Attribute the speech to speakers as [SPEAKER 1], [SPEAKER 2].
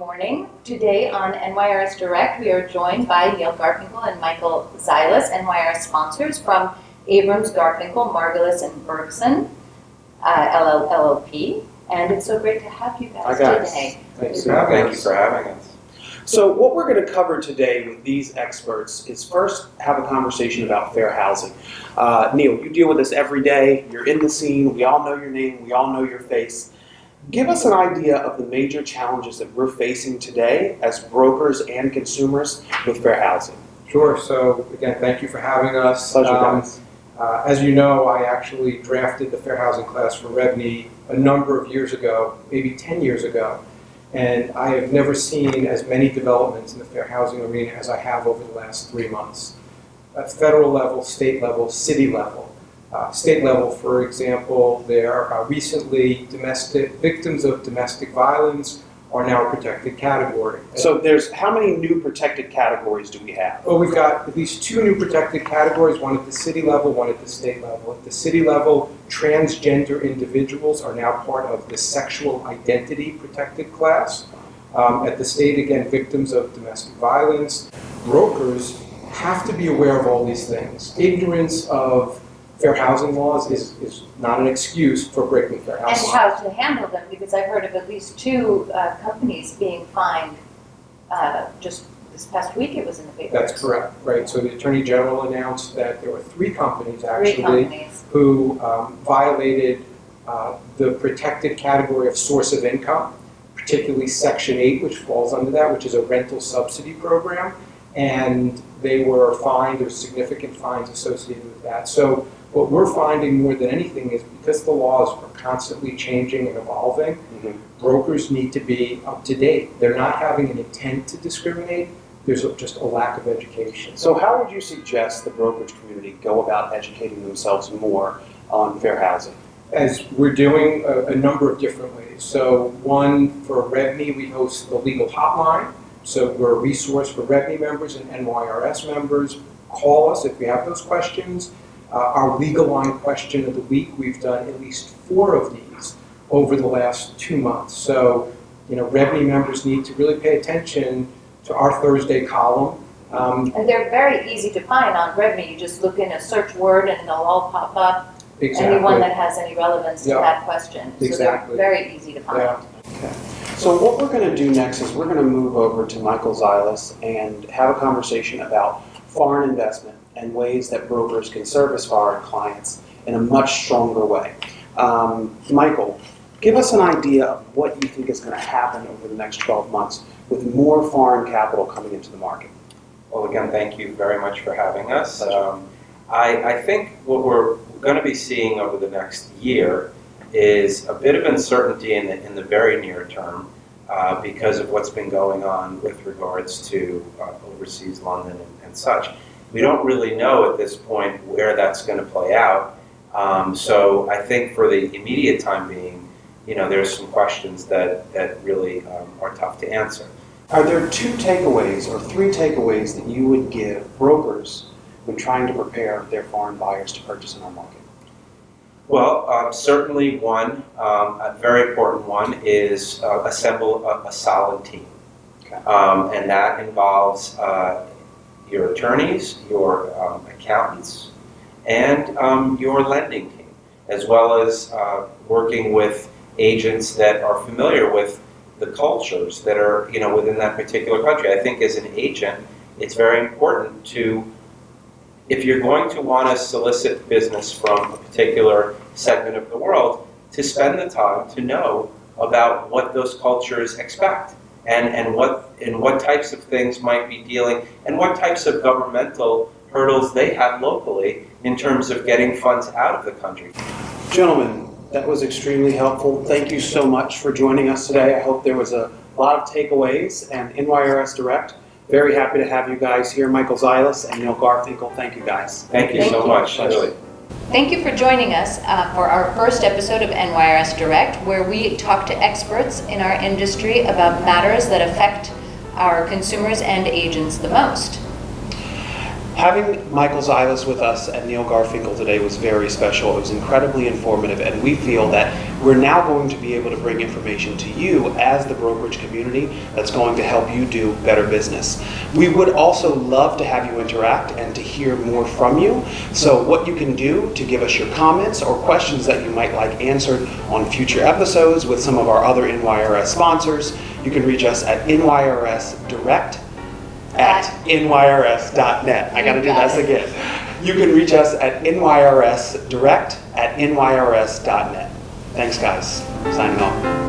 [SPEAKER 1] morning. Today on NYRS Direct, we are joined by Neil Garfinkel and Michael Xylas, NYRS sponsors from Abrams, Garfinkel, Margulis, and Bergson, LLP. And it's so great to have you guys today.
[SPEAKER 2] Thank you for having us.
[SPEAKER 3] So what we're going to cover today with these experts is first have a conversation about fair housing. Neil, you deal with this every day. You're in the scene. We all know your name. We all know your face. Give us an idea of the major challenges that we're facing today as brokers and consumers with fair housing.
[SPEAKER 2] Sure. So again, thank you for having us.
[SPEAKER 3] Pleasure, guys.
[SPEAKER 2] As you know, I actually drafted the fair housing class for REBNY a number of years ago, maybe 10 years ago. And I have never seen as many developments in the fair housing arena as I have over the last 3 months. At federal level, state level, city level. State level, for example, there are recently victims of domestic violence are now a protected category.
[SPEAKER 3] So there's, how many new protected categories do we have?
[SPEAKER 2] Well, we've got at least 2 new protected categories, one at the city level, one at the state level. At the city level, transgender individuals are now part of the sexual identity protected class. At the state, again, victims of domestic violence. Brokers have to be aware of all these things. Ignorance of fair housing laws is not an excuse for breaking fair housing
[SPEAKER 1] And how to handle them, because I've heard of at least 2 companies being fined just this past week. It was in the paper.
[SPEAKER 2] That's correct, right? So the Attorney General announced that there were 3 companies actually who violated the protected category of source of income, particularly Section 8, which falls under that, which is a rental subsidy program, and they were fined. There were significant fines associated with that. So what we're finding more than anything is because the laws are constantly changing and evolving, brokers need to be up to date. They're not having an intent to discriminate. There's just a lack of education.
[SPEAKER 3] So how would you suggest the brokerage community go about educating themselves more on fair housing?
[SPEAKER 2] As we're doing a number of different ways. So one, for REBNY, we host the legal hotline. So we're a resource for REBNY members and NYRS members. Call us if you have those questions. Our legal line question of the week, we've done at least 4 of these over the last 2 months. So, REBNY members need to really pay attention to our Thursday column.
[SPEAKER 1] And they're very easy to find on REBNY. You just look in a search word and they'll all pop up.
[SPEAKER 2] Exactly.
[SPEAKER 1] Anyone that has any relevance to that question. So
[SPEAKER 2] exactly.
[SPEAKER 1] They're very easy to find.
[SPEAKER 2] Yeah.
[SPEAKER 3] Okay. So what we're going to do next is we're going to move over to Michael Xylas and have a conversation about foreign investment and ways that brokers can service foreign clients in a much stronger way. Michael, give us an idea of what you think is going to happen over the next 12 months with more foreign capital coming into the market.
[SPEAKER 4] Well, again, thank you very much for having us. I think what we're going to be seeing over the next year is a bit of uncertainty in the very near term because of what's been going on with regards to overseas London and such. We don't really know at this point where that's going to play out. So I think for the immediate time being, there's some questions that really are tough to answer.
[SPEAKER 3] Are there 2 takeaways or 3 takeaways that you would give brokers when trying to prepare their foreign buyers to purchase in our market?
[SPEAKER 4] Well, certainly one, a very important one, is assemble a solid team.
[SPEAKER 3] Okay.
[SPEAKER 4] And that involves your attorneys, your accountants, and your lending team, as well as working with agents that are familiar with the cultures that are within that particular country. I think as an agent, it's very important to, if you're going to want to solicit business from a particular segment of the world, to spend the time to know about what those cultures expect and what types of things might be dealing and what types of governmental hurdles they have locally in terms of getting funds out of the country.
[SPEAKER 3] Gentlemen, that was extremely helpful. Thank you so much for joining us today. I hope there was a lot of takeaways, and NYRS Direct, very happy to have you guys here. Michael Xylas and Neil Garfinkel, thank you guys.
[SPEAKER 4] Thank you so much. Really.
[SPEAKER 1] Thank you for joining us for our first episode of NYRS Direct, where we talk to experts in our industry about matters that affect our consumers and agents the most.
[SPEAKER 3] Having Michael Xylas with us and Neil Garfinkel today was very special. It was incredibly informative, and we feel that we're now going to be able to bring information to you as the brokerage community that's going to help you do better business. We would also love to have you interact and to hear more from you. So what you can do to give us your comments or questions that you might like answered on future episodes with some of our other NYRS sponsors, you can reach us at NYRS Direct at NYRS.net. I gotta do this again. You can reach us at NYRS Direct at NYRS.net. Thanks, guys. Signing off.